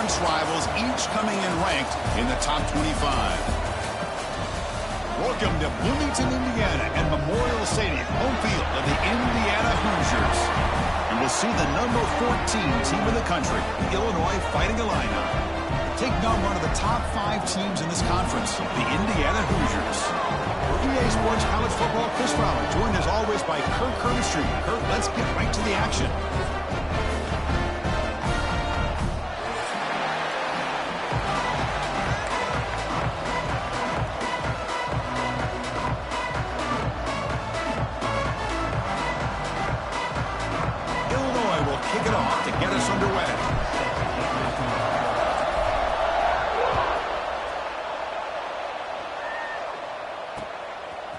conference rivals, each coming in ranked in the top 25. Welcome to Bloomington, Indiana, and Memorial Stadium, home field of the Indiana Hoosiers. And we'll see the number 14 team in the country, the Illinois Fighting Illini, taking on one of the top 5 teams in this conference, the Indiana Hoosiers. For EA Sports College Football, Chris Fowler, joined as always by Kurt Kernstreet. Kurt, let's get right to the action.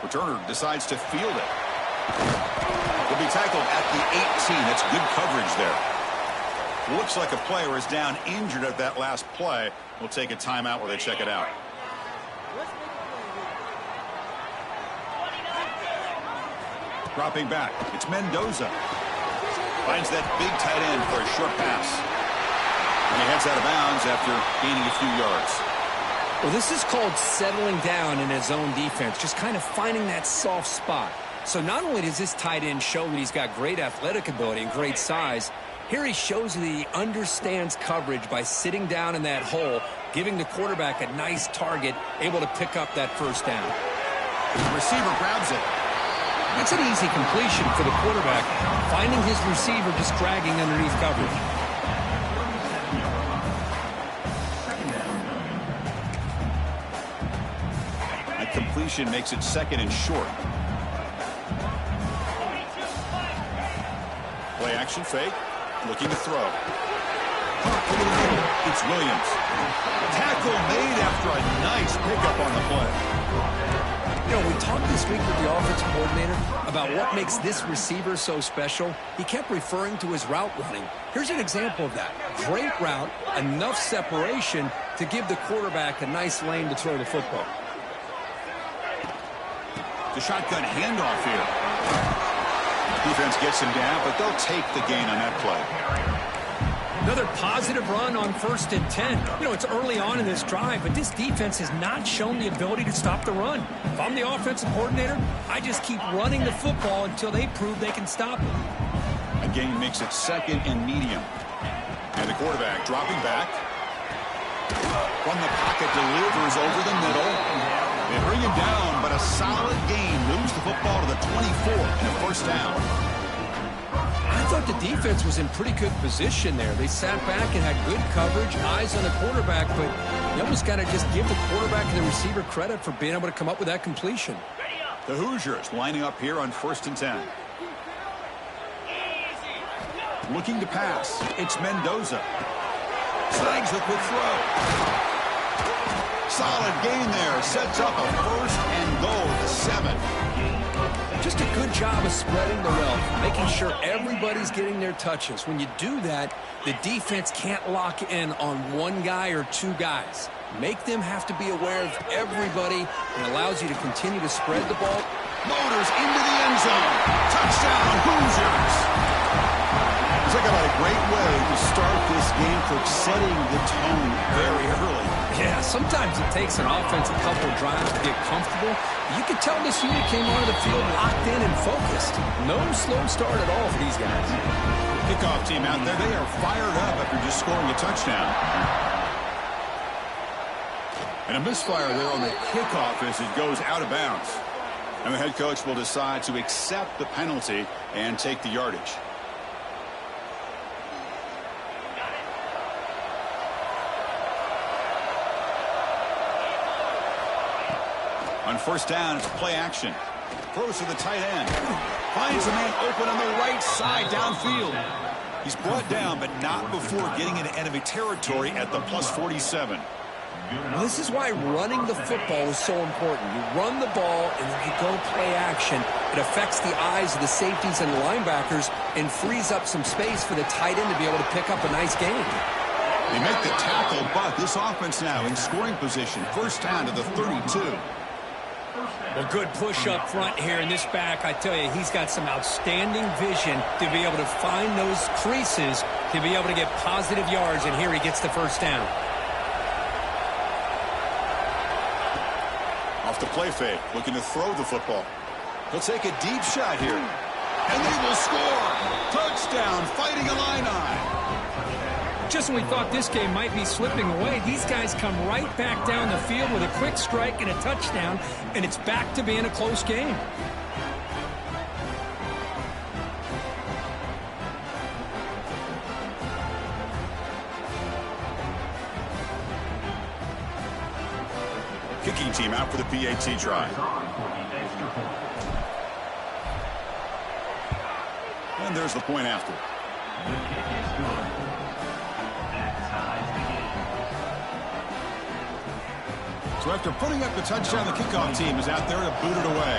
Returner decides to field it. Will be tackled at the 18. That's good coverage there. Looks like a player is down injured at that last play. We'll take a timeout while they check it out. Dropping back, it's Mendoza. Finds that big tight end for a short pass. And he heads out of bounds after gaining a few yards. Well, this is called settling down in his own defense, just kind of finding that soft spot. So not only does this tight end show that he's got great athletic ability and great size, here he shows that he understands coverage by sitting down in that hole, giving the quarterback a nice target, able to pick up that first down. The receiver grabs it. That's an easy completion for the quarterback, finding his receiver just dragging underneath coverage. Completion makes it second and short. Play action fake. Looking to throw. It's Williams. Tackle made after a nice pickup on the play. You know, we talked this week with the offensive coordinator about what makes this receiver so special. He kept referring to his route running. Here's an example of that. Great route, enough separation to give the quarterback a nice lane to throw the football. The shotgun handoff here. Defense gets him down, but they'll take the gain on that play. Another positive run on 1st and 10. You know, it's early on in this drive, but this defense has not shown the ability to stop the run. If I'm the offensive coordinator, I just keep running the football until they prove they can stop it. A gain makes it second and medium. And the quarterback dropping back. From the pocket, delivers over the middle. They bring him down, but a solid gain moves the football to the 24 and a first down. I thought the defense was in pretty good position there. They sat back and had good coverage, eyes on the quarterback, but you almost got to just give the quarterback and the receiver credit for being able to come up with that completion. The Hoosiers lining up here on 1st and 10. Looking to pass. It's Mendoza. Snags the quick throw. Solid gain there. Sets up a first and goal at the 7. Just a good job of spreading the wealth, making sure everybody's getting their touches. When you do that, the defense can't lock in on one guy or two guys. Make them have to be aware of everybody, and allows you to continue to spread the ball. Motors into the end zone. Touchdown, Hoosiers. Talk about a great way to start this game, for setting the tone very early. Yeah, sometimes it takes an offense a couple drives to get comfortable. You could tell this unit came onto the field locked in and focused. No slow start at all for these guys. Kickoff team out there, they are fired up after just scoring a touchdown. And a misfire there on the kickoff as it goes out of bounds. And the head coach will decide to accept the penalty and take the yardage. On 1st down, it's play action. Throws to the tight end. Finds a man open on the right side downfield. He's brought down, but not before getting into enemy territory at the +47. Well, this is why running the football is so important. You run the ball, and then you go play action. It affects the eyes of the safeties and the linebackers and frees up some space for the tight end to be able to pick up a nice gain. They make the tackle, but this offense now in scoring position. 1st down to the 32. Well, good push up front here in this back. I tell you, he's got some outstanding vision to be able to find those creases to be able to get positive yards, and here he gets the first down. Off the play fake, looking to throw the football. He'll take a deep shot here. And they will score. Touchdown, Fighting Illini. Just when we thought this game might be slipping away, these guys come right back down the field with a quick strike and a touchdown, and it's back to being a close game. Kicking team out for the PAT try. And there's the point after. So after putting up the touchdown, the kickoff team is out there to boot it away.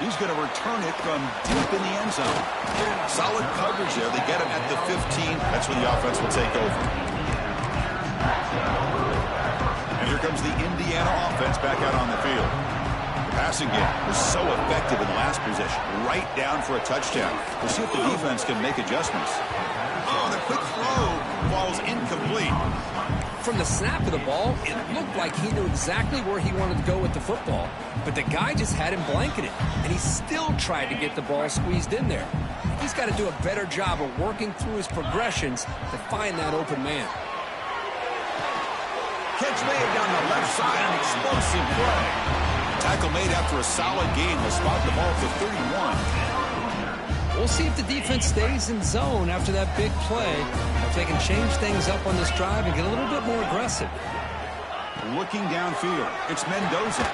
He's going to return it from deep in the end zone. Solid coverage there. They get him at the 15. That's when the offense will take over. And here comes the Indiana offense back out on the field. The passing game was so effective in the last possession. Right down for a touchdown. We'll see if the defense can make adjustments. Oh, the quick throw falls incomplete. From the snap of the ball, it looked like he knew exactly where he wanted to go with the football. But the guy just had him blanketed, and he still tried to get the ball squeezed in there. He's got to do a better job of working through his progressions to find that open man. Catch made down the left side, an explosive play. Tackle made after a solid gain. They'll spot the ball at the 31. We'll see if the defense stays in zone after that big play. If they can change things up on this drive and get a little bit more aggressive. Looking downfield, it's Mendoza.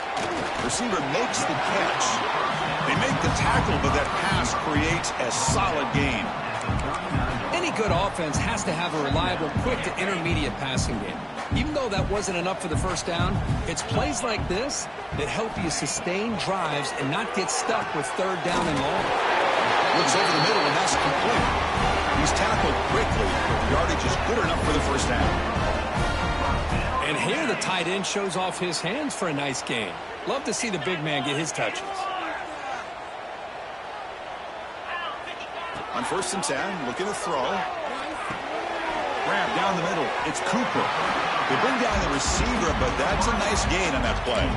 Receiver makes the catch. They make the tackle, but that pass creates a solid gain. Any good offense has to have a reliable, quick to intermediate passing game. Even though that wasn't enough for the first down, it's plays like this that help you sustain drives and not get stuck with third down and long. Looks over the middle, and that's complete. He's tackled quickly, but the yardage is good enough for the first down. And here the tight end shows off his hands for a nice gain. Love to see the big man get his touches. On 1st and 10, looking to throw. Grab down the middle. It's Cooper. They bring down the receiver, but that's a nice gain on that play.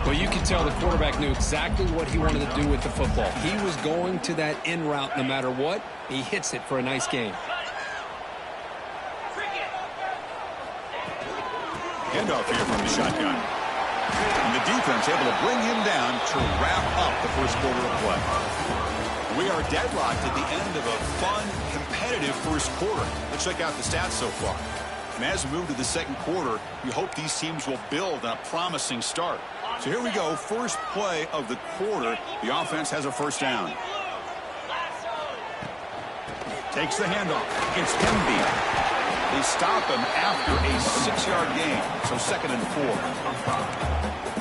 Well, you can tell the quarterback knew exactly what he wanted to do with the football. He was going to that in route no matter what. He hits it for a nice gain. Handoff here from the shotgun. And the defense able to bring him down to wrap up the first quarter of play. We are deadlocked at the end of a fun, competitive first quarter. Let's check out the stats so far. And as we move to the second quarter, we hope these teams will build on a promising start. So here we go, first play of the quarter. The offense has a first down. Takes the handoff. It's Hemby. They stop him after a 6-yard gain. So 2nd and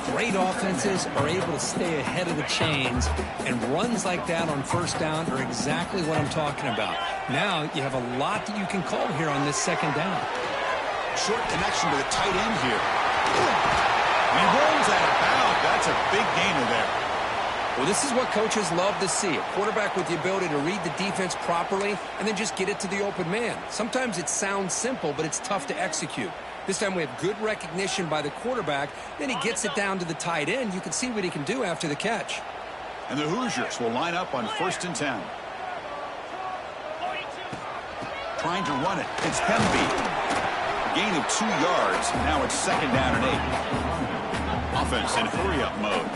4. Great offenses are able to stay ahead of the chains, and runs like that on first down are exactly what I'm talking about. Now you have a lot that you can call here on this second down. Short connection to the tight end here. He rolls out of bounds. That's a big gainer there. Well, this is what coaches love to see. A quarterback with the ability to read the defense properly and then just get it to the open man. Sometimes it sounds simple, but it's tough to execute. This time we have good recognition by the quarterback. Then he gets it down to the tight end. You can see what he can do after the catch. And the Hoosiers will line up on 1st and 10. Trying to run it. It's Hemby. Gain of 2 yards. Now it's 2nd down and 8. Offense in hurry-up mode.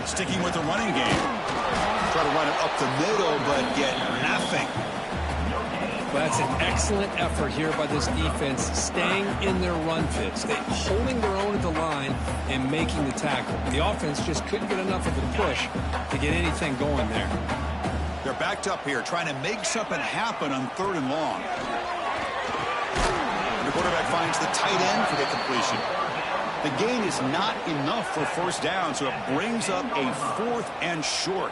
Sticking with the running game. Try to run it up the middle, but get nothing. Well, that's an excellent effort here by this defense, staying in their run fits. They're holding their own at the line and making the tackle. The offense just couldn't get enough of a push to get anything going there. They're backed up here, trying to make something happen on 3rd and long. And the quarterback finds the tight end for the completion. The gain is not enough for first down, so it brings up a 4th and short.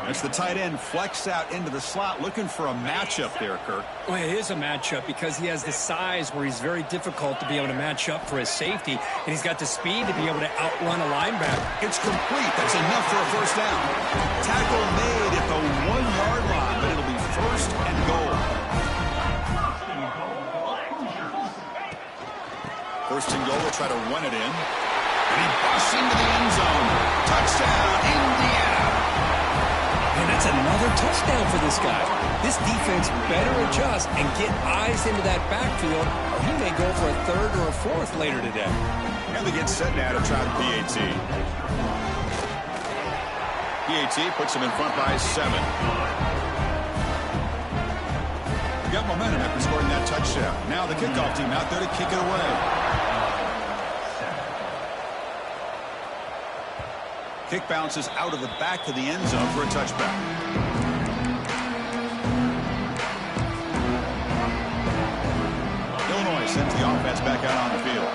It's the tight end flexed out into the slot, looking for a matchup there, Kirk. Well, it is a matchup because he has the size where he's very difficult to be able to match up for his safety, and he's got the speed to be able to outrun a linebacker. It's complete. That's enough for a first down. Tackle made at the 1-yard line, but it'll be first and goal. First and goal, we'll try to run it in. And he busts into the end zone. Touchdown, Indiana. And that's another touchdown for this guy. This defense better adjust and get eyes into that backfield, or he may go for a third or a fourth later today. And they get set now to try the PAT. PAT puts him in front by 7. Got momentum after scoring that touchdown. Now the kickoff team out there to kick it away. Kick bounces out of the back of the end zone for a touchback. Illinois sends the offense back out on the field.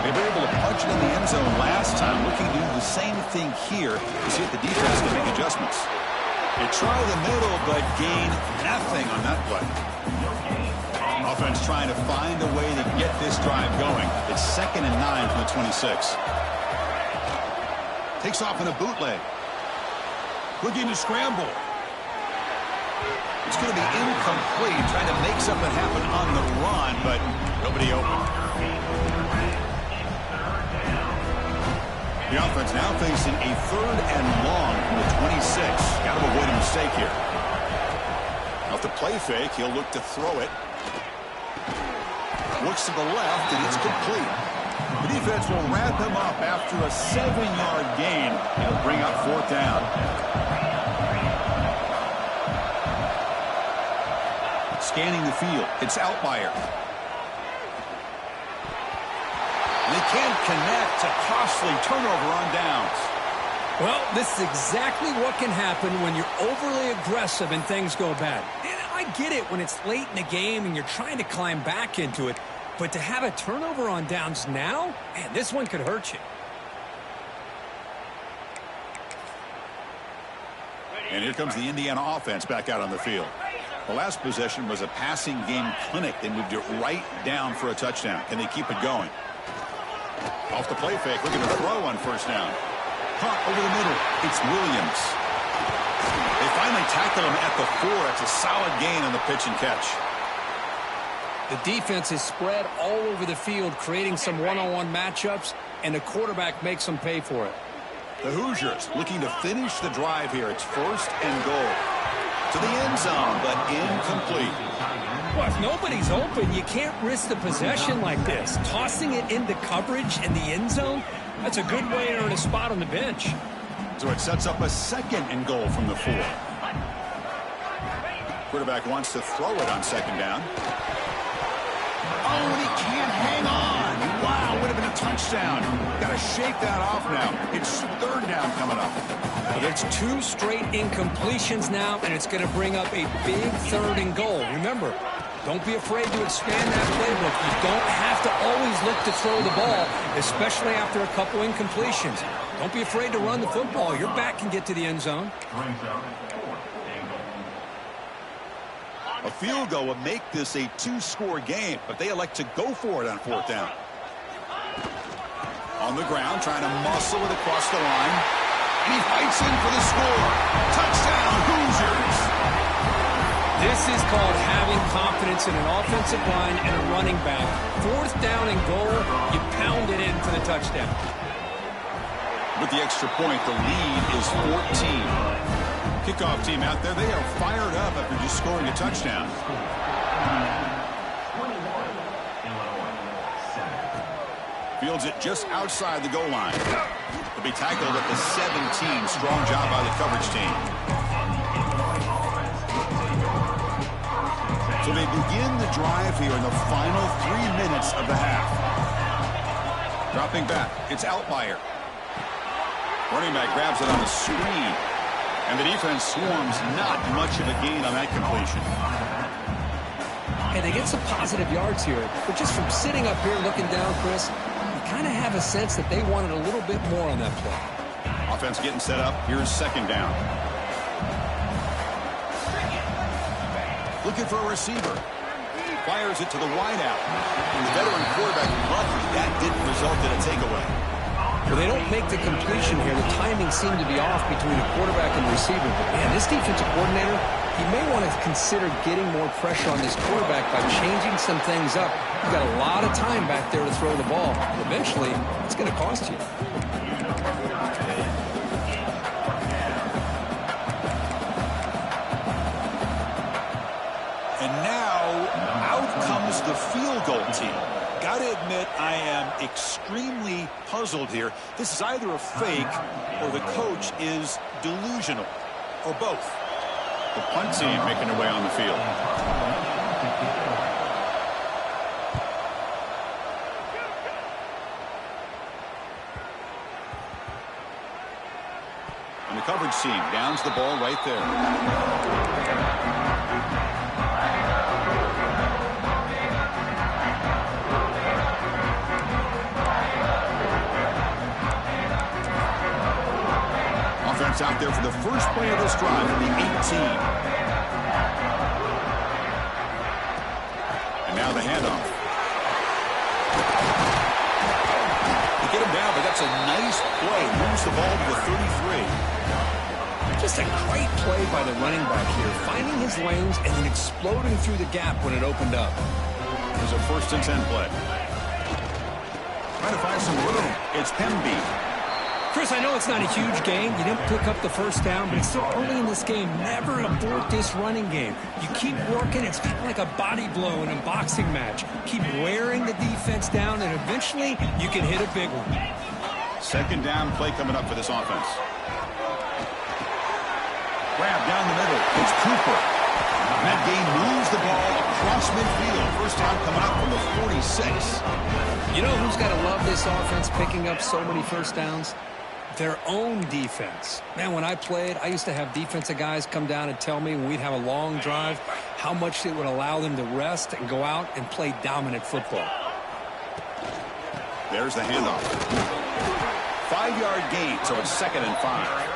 They were able to punch it in the end zone last time, looking to do the same thing here to see if the defense can make adjustments. They try the middle, but gain nothing on that play. Offense trying to find a way to get this drive going. It's 2nd and 9 from the 26. Takes off in a bootleg. Looking to scramble. It's going to be incomplete. Trying to make something happen on the run, but nobody open. The offense now facing a 3rd and long from the 26. Got to avoid a mistake here. Off the play fake, he'll look to throw it. Looks to the left, and it's complete. The defense will wrap him up after a 7-yard gain. It'll bring up 4th down. Scanning the field. It's Altmaier. They can't connect. A costly turnover on downs. Well, this is exactly what can happen when you're overly aggressive and things go bad. And I get it when it's late in the game and you're trying to climb back into it. But to have a turnover on downs now, man, this one could hurt you. And here comes the Indiana offense back out on the field. The last possession was a passing game clinic. They moved it right down for a touchdown. Can they keep it going? Off the play fake, looking to throw on first down. Caught over the middle. It's Williams. They finally tackle him at the 4. It's a solid gain on the pitch and catch. The defense is spread all over the field, creating some one-on-one matchups, and the quarterback makes them pay for it. The Hoosiers looking to finish the drive here. It's 1st and goal. To the end zone, but incomplete. Well, if nobody's open, you can't risk the possession like this. Tossing it into coverage in the end zone, that's a good way to earn a spot on the bench. So it sets up a 2nd and goal from the 4. Quarterback wants to throw it on 2nd down. Oh, and he can't hang on. Wow, would have been a touchdown. Got to shake that off now. It's 3rd down coming up. It's 2 straight incompletions now, and it's going to bring up a big 3rd and goal. Remember, don't be afraid to expand that playbook. You don't have to always look to throw the ball, especially after a couple incompletions. Don't be afraid to run the football. Your back can get to the end zone. A field goal would make this a 2-score game, but they elect to go for it on 4th down. On the ground, trying to muscle it across the line. And he fights in for the score. Touchdown, Hoosiers. This is called having confidence in an offensive line and a running back. 4th down and goal, you pound it in for the touchdown. With the extra point, the lead is 14. Kickoff team out there, they are fired up after just scoring a touchdown. Fields it just outside the goal line. He'll be tackled at the 17. Strong job by the coverage team. So they begin the drive here in the final 3 minutes of the half. Dropping back, it's Altmaier. Running back grabs it on the screen. And the defense swarms, not much of a gain on that completion. And they get some positive yards here. But just from sitting up here looking down, Chris, you kind of have a sense that they wanted a little bit more on that play. Offense getting set up. Here's 2nd down. Looking for a receiver. Fires it to the wideout. And the veteran quarterback, lucky that didn't result in a takeaway. Well, they don't make the completion here. The timing seemed to be off between the quarterback and the receiver. But, man, this defensive coordinator, he may want to consider getting more pressure on this quarterback by changing some things up. You've got a lot of time back there to throw the ball. Eventually, it's going to cost you. And now, out comes the field goal team. Gotta admit, I am extremely puzzled here. This is either a fake or the coach is delusional, or both. The punt team making their way on the field. And the coverage team downs the ball right there. Out there for the first play of this drive at the 18. And now the handoff. They get him down, but that's a nice play. Moves the ball to the 33. Just a great play by the running back here, finding his lanes and then exploding through the gap when it opened up. There's a 1st and 10 play. Trying to find some room. It's Pemby. Chris, I know it's not a huge game. You didn't pick up the first down, but it's still early in this game. Never abort this running game. You keep working. It's kind of like a body blow in a boxing match. Keep wearing the defense down, and eventually you can hit a big one. 2nd down play coming up for this offense. Grab down the middle. It's Cooper. And that game moves the ball across midfield. First down coming up from the 46. You know who's got to love this offense picking up so many first downs? Their own defense. Man, when I played, I used to have defensive guys come down and tell me when we'd have a long drive how much it would allow them to rest and go out and play dominant football. There's the handoff. 5-yard gain, so it's 2nd and 5.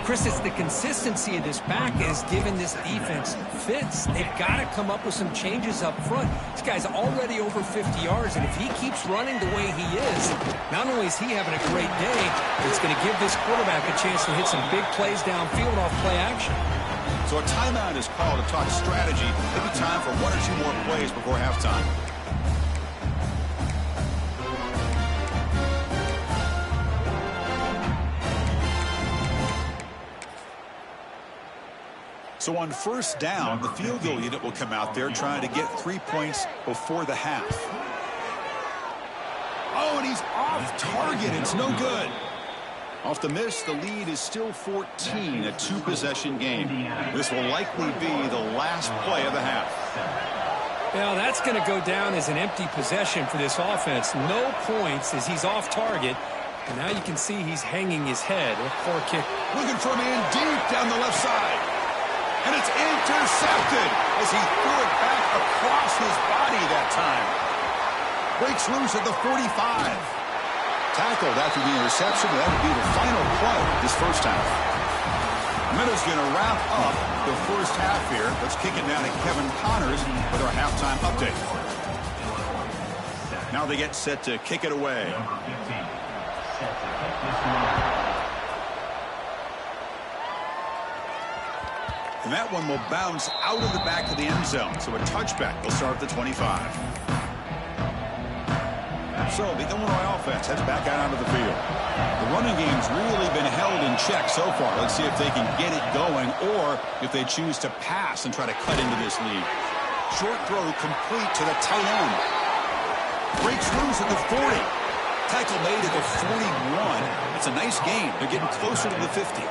Chris, it's the consistency of this back is giving this defense fits. They've got to come up with some changes up front. This guy's already over 50 yards, and if he keeps running the way he is, not only is he having a great day, but it's going to give this quarterback a chance to hit some big plays downfield off play action. So a timeout is called to talk strategy. Maybe time for 1 or 2 more plays before halftime. So on 1st down, the field goal unit will come out there trying to get 3 points before the half. Oh, and he's off target. It's no good. Off the miss, the lead is still 14, a 2-possession game. This will likely be the last play of the half. Well, that's going to go down as an empty possession for this offense. No points as he's off target. And now you can see he's hanging his head. A poor kick. Looking for a man deep down the left side. And it's intercepted as he threw it back across his body that time. Breaks loose at the 45. Tackled after the interception. That would be the final play this first half. Minutes going to wrap up the first half here. Let's kick it down to Kevin Connors with our halftime update. Now they get set to kick it away. And that one will bounce out of the back of the end zone. So a touchback will start at the 25. So the Illinois offense heads back out onto the field. The running game's really been held in check so far. Let's see if they can get it going or if they choose to pass and try to cut into this lead. Short throw complete to the tight end. Breaks loose at the 40. Tackle made at the 41. It's a nice gain. They're getting closer to the 50.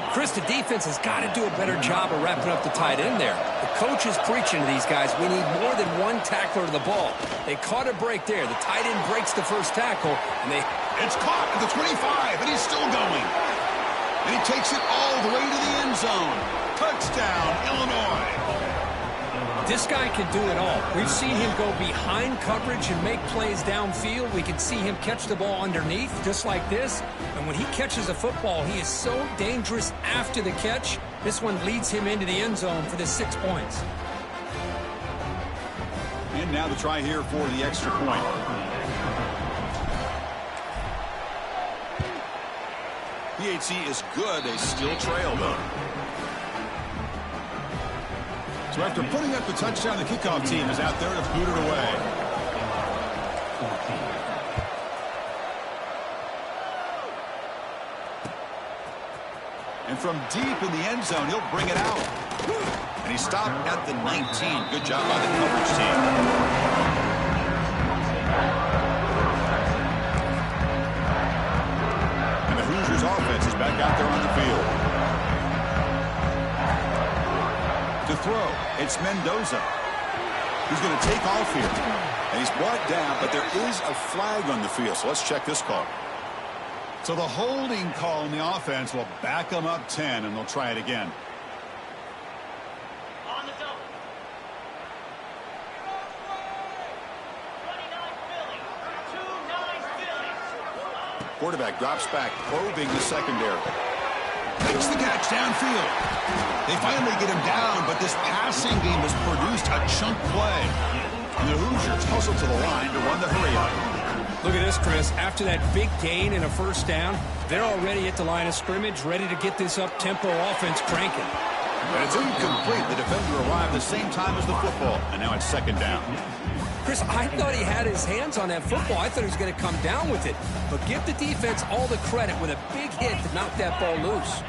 Chris, the defense has got to do a better job of wrapping up the tight end there. The coach is preaching to these guys, we need more than one tackler to the ball. They caught a break there. The tight end breaks the first tackle, and they... It's caught at the 25, and he's still going. And he takes it all the way to the end zone. Touchdown, Illinois. This guy can do it all. We've seen him go behind coverage and make plays downfield. We can see him catch the ball underneath, just like this. And when he catches a football, he is so dangerous after the catch. This one leads him into the end zone for the 6 points. And now the try here for the extra point. PHC is good. They still trail, though. So after putting up the touchdown, the kickoff team is out there to boot it away. And from deep in the end zone, he'll bring it out. And he stopped at the 19. Good job by the coverage team. And the Hoosiers offense is back out there on the field. To throw, it's Mendoza. He's going to take off here. And he's brought down, but there is a flag on the field. So let's check this call. So the holding call in the offense will back them up 10, and they'll try it again. On the double. 29 Philly. 2-9 Philly. Quarterback drops back, probing the secondary. Makes the catch downfield. They finally get him down, but this passing game has produced a chunk play. And the Hoosiers hustle to the line to run the hurry up. Look at this, Chris. After that big gain and a first down, they're already at the line of scrimmage, ready to get this up-tempo offense cranking. And it's incomplete. The defender arrived the same time as the football, and now it's second down. Chris, I thought he had his hands on that football. I thought he was going to come down with it. But give the defense all the credit with a big hit to knock that ball loose.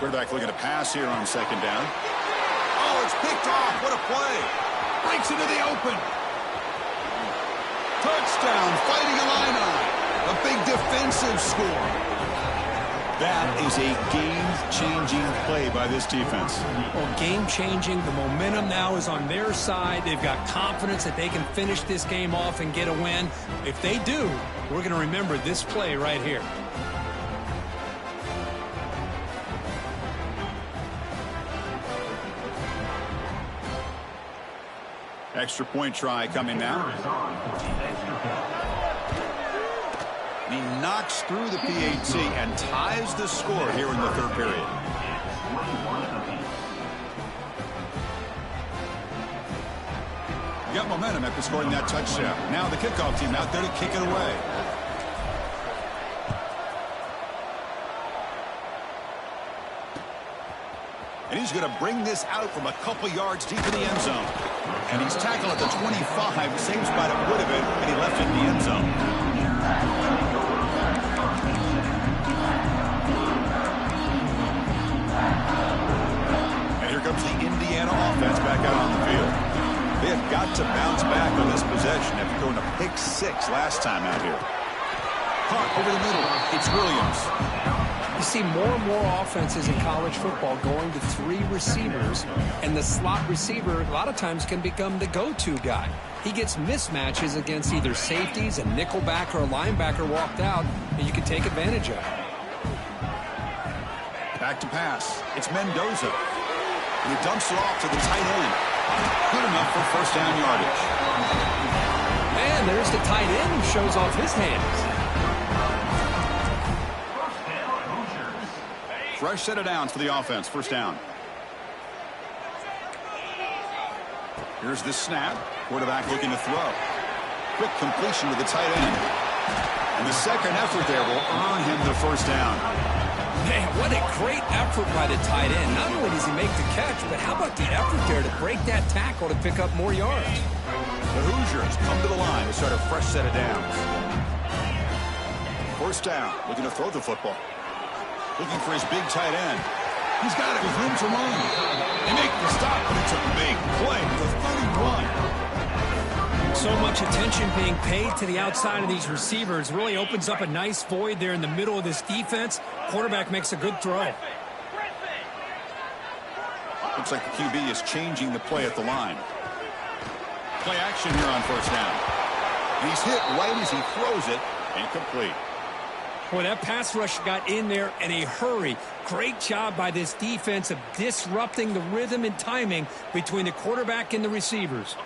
Quarterback looking to pass here on second down. Oh, it's picked off. What a play. Breaks into the open. Touchdown, fighting Illini. A big defensive score. That is a game-changing play by this defense. Well, game-changing. The momentum now is on their side. They've got confidence that they can finish this game off and get a win. If they do, we're going to remember this play right here. Extra point try coming now. He knocks through the PAT and ties the score here in the third period. Got momentum after scoring that touchdown. Now the kickoff team out there to kick it away. And he's going to bring this out from a couple yards deep in the end zone. And he's tackled at the 25, same spot it would have been, and he left it in the end zone. And here comes the Indiana offense back out on the field. They have got to bounce back on this possession after going to pick 6 last time out here. Caught over the middle. It's Williams. You see more and more offenses in college football going to 3 receivers, and the slot receiver a lot of times can become the go-to guy. He gets mismatches against either safeties, a nickelbacker, or a linebacker walked out, and you can take advantage of it. Back to pass. It's Mendoza. And he dumps it off to the tight end. Good enough for first down yardage. And there's the tight end who shows off his hands. Fresh set of downs for the offense. First down. Here's the snap. Quarterback looking to throw. Quick completion to the tight end. And the second effort there will earn him the first down. Man, what a great effort by the tight end. Not only does he make the catch, but how about the effort there to break that tackle to pick up more yards? The Hoosiers come to the line to start a fresh set of downs. First down. Looking to throw the football. Looking for his big tight end. He's got it with room to run. They make the stop, but it's a big play for 31. So much attention being paid to the outside of these receivers really opens up a nice void there in the middle of this defense. Quarterback makes a good throw. Looks like the QB is changing the play at the line. Play action here on first down. And he's hit right as he throws it. Incomplete. Boy, that pass rush got in there in a hurry. Great job by this defense of disrupting the rhythm and timing between the quarterback and the receivers.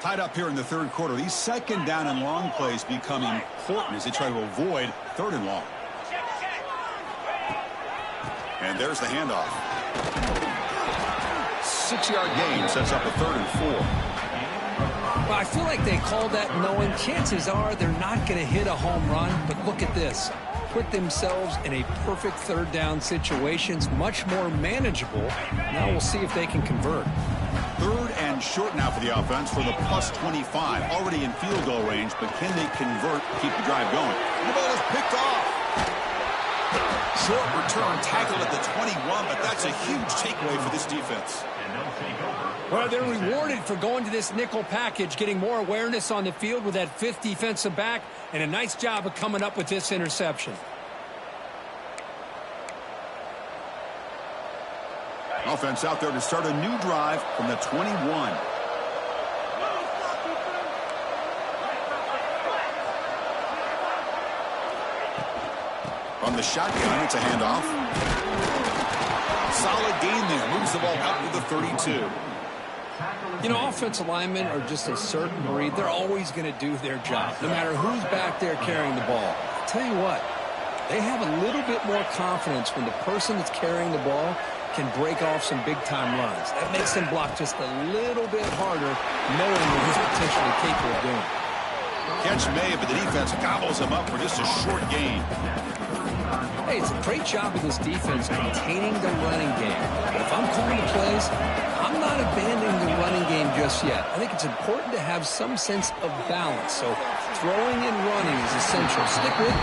Tied up here in the third quarter. These second down and long plays become important as they try to avoid third and long. And there's the handoff. 6-yard gain sets up a 3rd and 4. Well, I feel like they called that knowing chances are they're not going to hit a home run, but look at this. Put themselves in a perfect 3rd down situations, much more manageable. Now we'll see if they can convert. 3rd and short now for the offense for the plus 25. Already in field goal range, but can they convert, keep the drive going? The ball is picked off. Short return tackled at the 21, but that's a huge takeaway for this defense. Well, they're rewarded for going to this nickel package, getting more awareness on the field with that 5th defensive back, and a nice job of coming up with this interception. Offense out there to start a new drive from the 21. From the shotgun, it's a handoff. Solid gain there. Moves the ball out to the 32. You know, offensive linemen are just a certain breed. They're always going to do their job, no matter who's back there carrying the ball. I'll tell you what, they have a little bit more confidence when the person that's carrying the ball can break off some big-time runs. That makes them block just a little bit harder, knowing what he's potentially capable of doing. Catch made, but the defense gobbles him up for just a short gain. Hey, it's a great job of this defense containing the running game. But if I'm calling the plays, I'm not abandoning the running game just yet. I think it's important to have some sense of balance. So throwing and running is essential. Stick with it.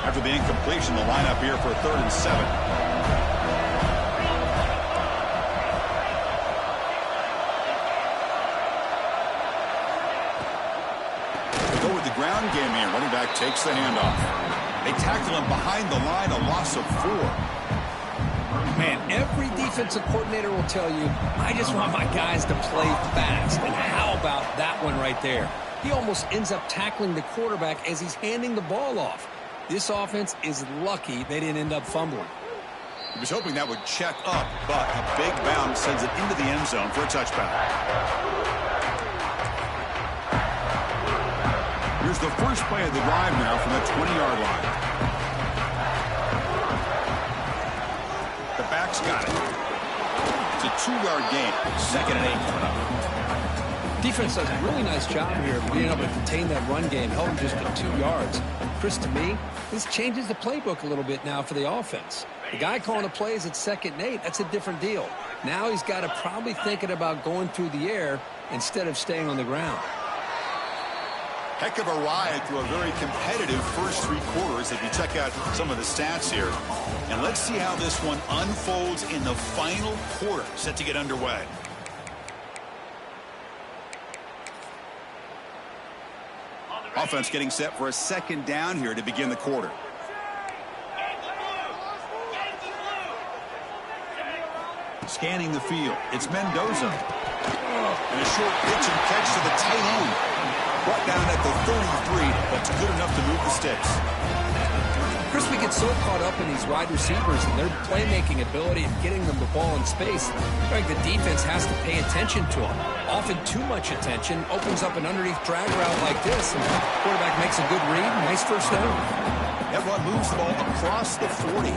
After the incompletion, the lineup here for 3rd and 7. Ground game here. Running back takes the handoff. They tackle him behind the line, a loss of 4. Man, every defensive coordinator will tell you, I just want my guys to play fast. And how about that one right there? He almost ends up tackling the quarterback as he's handing the ball off. This offense is lucky they didn't end up fumbling. He was hoping that would check up, but a big bounce sends it into the end zone for a touchback. Here's the first play of the drive now from the 20-yard line. The back's got it. It's a 2-yard gain. 2nd and 8 coming up. Defense does a really nice job here of being able to contain that run game, held him just to 2 yards. Chris, to me, this changes the playbook a little bit now for the offense. The guy calling the plays at 2nd and 8, that's a different deal. Now he's got to probably thinking about going through the air instead of staying on the ground. Heck of a ride through a very competitive first 3 quarters if you check out some of the stats here. And let's see how this one unfolds in the final quarter set to get underway. Offense getting set for a 2nd down here to begin the quarter. Scanning the field. It's Mendoza. And a short pitch and catch to the tight end. Brought down at the 33, but it's good enough to move the sticks. Chris, we get so caught up in these wide receivers and their playmaking ability and getting them the ball in space. I think the defense has to pay attention to them. Often too much attention opens up an underneath drag route like this, and the quarterback makes a good read. Nice first down. Everyone moves the ball across the 40.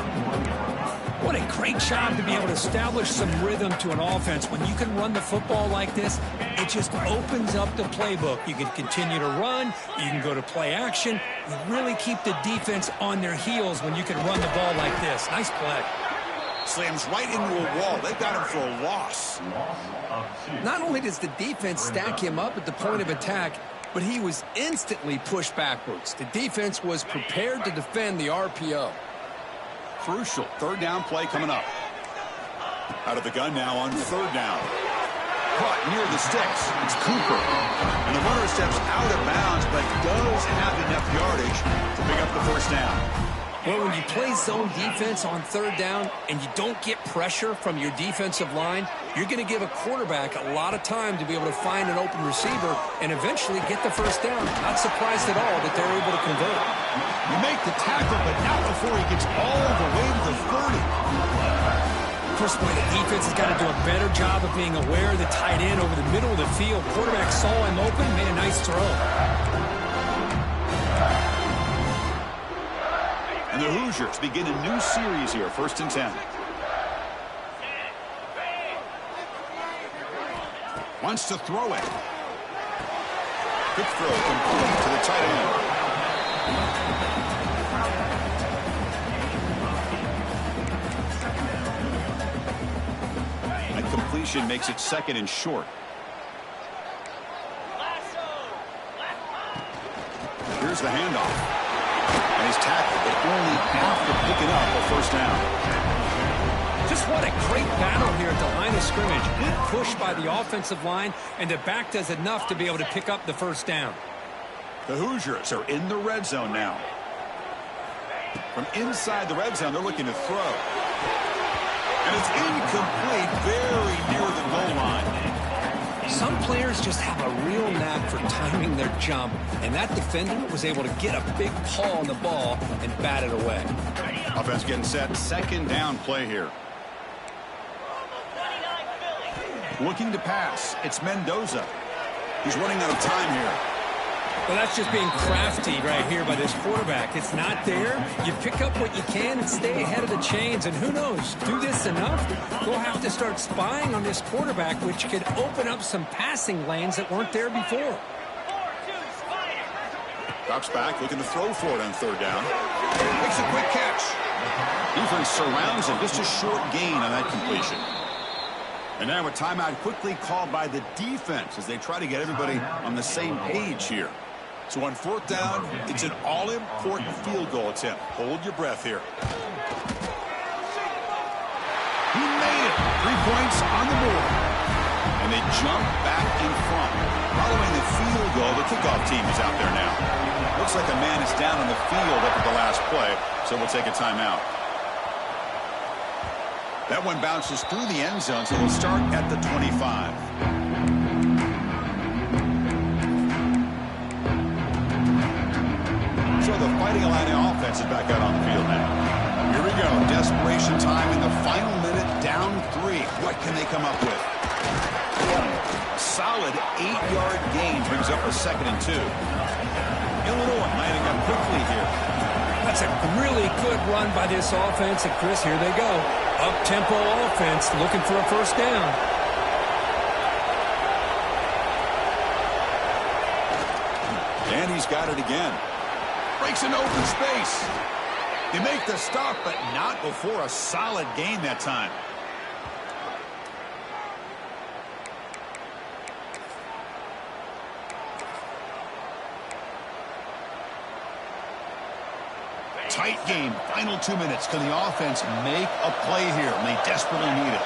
What a great job to be able to establish some rhythm to an offense. When you can run the football like this, it just opens up the playbook. You can continue to run. You can go to play action. You really keep the defense on their heels when you can run the ball like this. Nice play. Slams right into a wall. They've got him for a loss. Not only does the defense stack him up at the point of attack, but he was instantly pushed backwards. The defense was prepared to defend the RPO. Crucial 3rd down play coming up. Out of the gun now on 3rd down. Caught near the sticks. It's Cooper. And the runner steps out of bounds, but does have enough yardage to pick up the first down. Well, when you play zone defense on 3rd down and you don't get pressure from your defensive line, you're going to give a quarterback a lot of time to be able to find an open receiver and eventually get the first down. Not surprised at all that they're able to convert. You make the tackle, but not before he gets all the way to the 30. First point, the defense has got to do a better job of being aware of the tight end over the middle of the field. Quarterback saw him open, made a nice throw. And the Hoosiers begin a new series here, 1st and 10. Wants to throw it. Quick throw complete to the tight end. That completion makes it 2nd and short. Here's the handoff. And he's tackled, but only after picking up a 1st down. Just what a great battle here at the line of scrimmage. Good push by the offensive line, and the back does enough to be able to pick up the 1st down. The Hoosiers are in the red zone now. From inside the red zone, they're looking to throw. And it's incomplete, very near the goal line. Some players just have a real knack for timing their jump, and that defender was able to get a big paw on the ball and bat it away. Offense getting set, 2nd down play here. Looking to pass, it's Mendoza. He's running out of time here. Well, that's just being crafty right here by this quarterback. It's not there. You pick up what you can and stay ahead of the chains. And who knows, do this enough, we'll have to start spying on this quarterback, which could open up some passing lanes that weren't there before. Drops back, looking to throw for it on 3rd down. Makes a quick catch. Defense surrounds him. Just a short gain on that completion. And now a timeout quickly called by the defense as they try to get everybody on the same page here. So on 4th down, it's an all-important field goal attempt. Hold your breath here. He made it. 3 points on the board. And they jump back in front. Following the field goal, the kickoff team is out there now. Looks like a man is down on the field after the last play, so we'll take a timeout. That one bounces through the end zone, so we'll start at the 25. So the Fighting Illini offense is back out on the field now. Here we go. Desperation time in the final minute, down 3. What can they come up with? A solid 8-yard gain brings up a 2nd and 2. Illinois lining up quickly here. That's a really good run by this offense. And Chris, here they go. Up-tempo offense looking for a 1st down. And he's got it again. Breaks an open space. They make the stop, but not before a solid gain that time. Tight game. Final 2 minutes. Can the offense make a play here? And they desperately need it.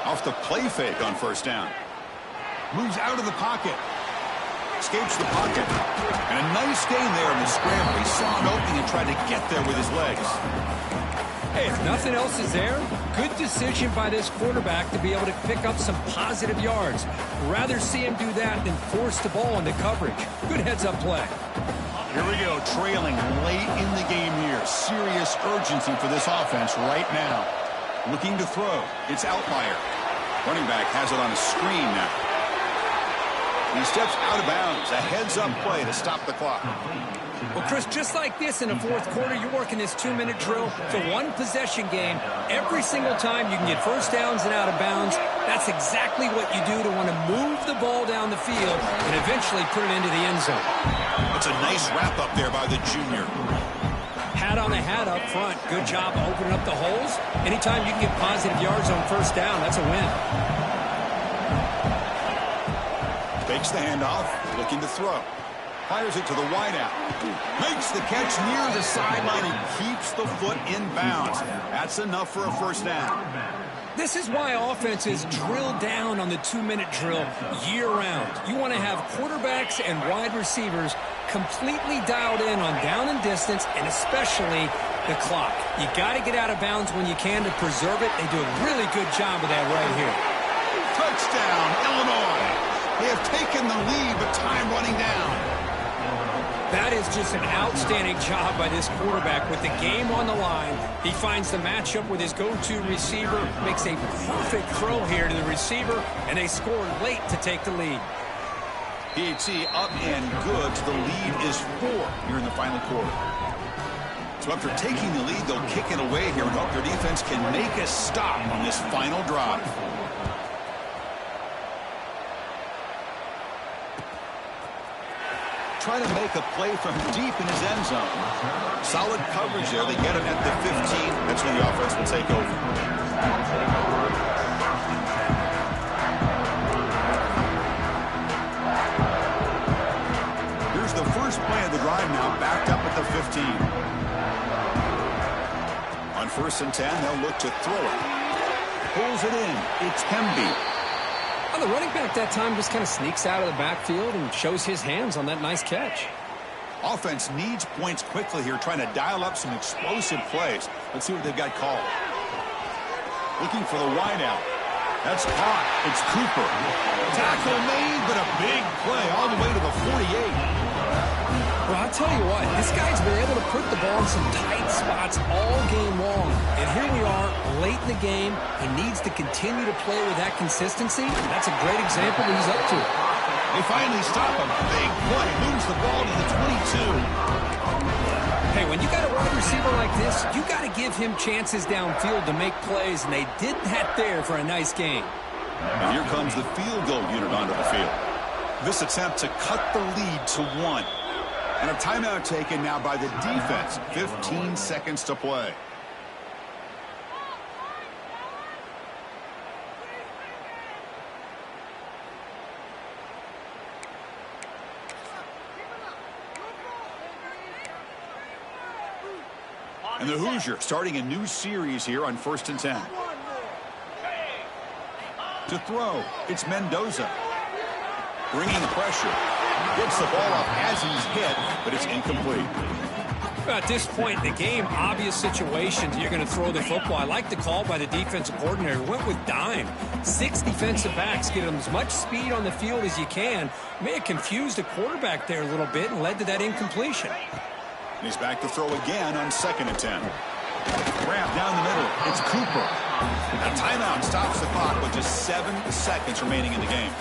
Off the play fake on 1st down. Moves out of the pocket. Escapes the pocket. And a nice gain there in the scramble. He saw an opening and tried to get there with his legs. Hey, if nothing else is there, good decision by this quarterback to be able to pick up some positive yards. Rather see him do that than force the ball into coverage. Good heads-up play. Here we go, trailing late in the game here. Serious urgency for this offense right now. Looking to throw. It's Outlier. Running back has it on a screen now. He steps out of bounds. A heads-up play to stop the clock. Well, Chris, just like this in the 4th quarter, you're working this 2-minute drill. It's a one-possession game. Every single time you can get 1st downs and out of bounds. That's exactly what you do to want to move the ball down the field and eventually put it into the end zone. It's a nice wrap-up there by the junior. Hat on the hat up front. Good job opening up the holes. Anytime you can get positive yards on 1st down, that's a win. Fakes the handoff, looking to throw. Fires it to the wideout. Makes the catch near the sideline and keeps the foot in bounds. That's enough for a 1st down. This is why offenses drill down on the 2-minute drill year-round. You want to have quarterbacks and wide receivers completely dialed in on down and distance, and especially the clock. You got to get out of bounds when you can to preserve it. They do a really good job of that right here. Touchdown, Illinois. They have taken the lead, but time running down. That is just an outstanding job by this quarterback with the game on the line. He finds the matchup with his go-to receiver, makes a perfect throw here to the receiver, and they score late to take the lead. PAT up and good. The lead is 4 here in the final quarter. So after taking the lead, they'll kick it away here and hope their defense can make a stop on this final drive. Trying to make a play from deep in his end zone. Solid coverage there. They get him at the 15. That's when the offense will take over. Here's the first play of the drive now, backed up at the 15. On 1st and 10, they'll look to throw it. Pulls it in. It's Hemby. Well, the running back that time just kind of sneaks out of the backfield and shows his hands on that nice catch. Offense needs points quickly here, trying to dial up some explosive plays. Let's see what they've got called. Looking for the wideout. That's caught. It's Cooper. Tackle made, but a big play all the way to the 48. Well, I'll tell you what, this guy's been able to put the ball in some tight spots all game long. And here we are, late in the game. He needs to continue to play with that consistency. That's a great example that he's up to. They finally stop him. Big play. Moves the ball to the 22. Hey, when you got a wide receiver like this, you got to give him chances downfield to make plays, and they did that there for a nice game. And here comes the field goal unit onto the field. This attempt to cut the lead to 1. And a timeout taken now by the defense. 15 seconds to play. And the Hoosiers starting a new series here on 1st and 10. To throw, it's Mendoza. Bringing pressure. Gets the ball off as he's hit, but it's incomplete. At this point in the game, obvious situations, you're going to throw the football. I like the call by the defensive coordinator. Went with dime. 6 defensive backs, get them as much speed on the field as you can. May have confused the quarterback there a little bit and led to that incompletion. And he's back to throw again on 2nd and 10. Grab down the middle. It's Cooper. A timeout stops the clock with just 7 seconds remaining in the game.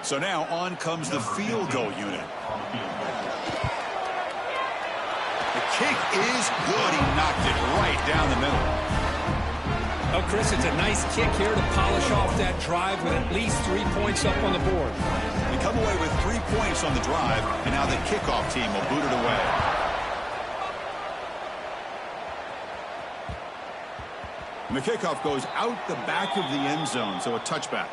So now on comes the field goal unit. The kick is good. He knocked it right down the middle. Oh, Chris, it's a nice kick here to polish off that drive with at least 3 points up on the board. They come away with 3 points on the drive, and now the kickoff team will boot it away. And the kickoff goes out the back of the end zone, so a touchback.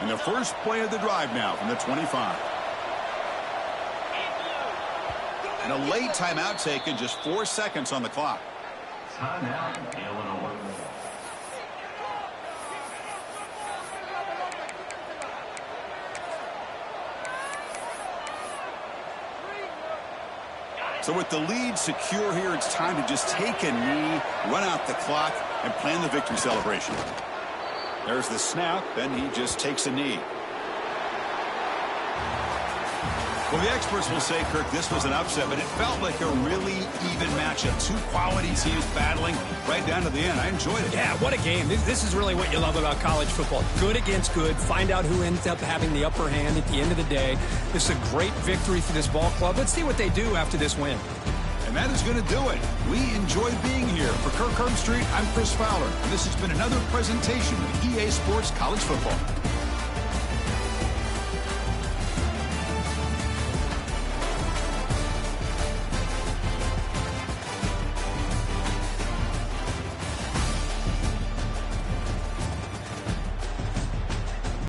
And the first play of the drive now from the 25. And a late timeout taken, just 4 seconds on the clock. Timeout, Illinois. So with the lead secure here, it's time to just take a knee, run out the clock, and plan the victory celebration. There's the snap, and he just takes a knee. Well, the experts will say, Kirk, this was an upset, but it felt like a really even matchup. 2 quality teams battling right down to the end. I enjoyed it. Yeah, what a game. This is really what you love about college football. Good against good. Find out who ends up having the upper hand at the end of the day. This is a great victory for this ball club. Let's see what they do after this win. And that is going to do it. We enjoyed being here. For Kirk Herbstreit, I'm Chris Fowler. And this has been another presentation of EA Sports College Football.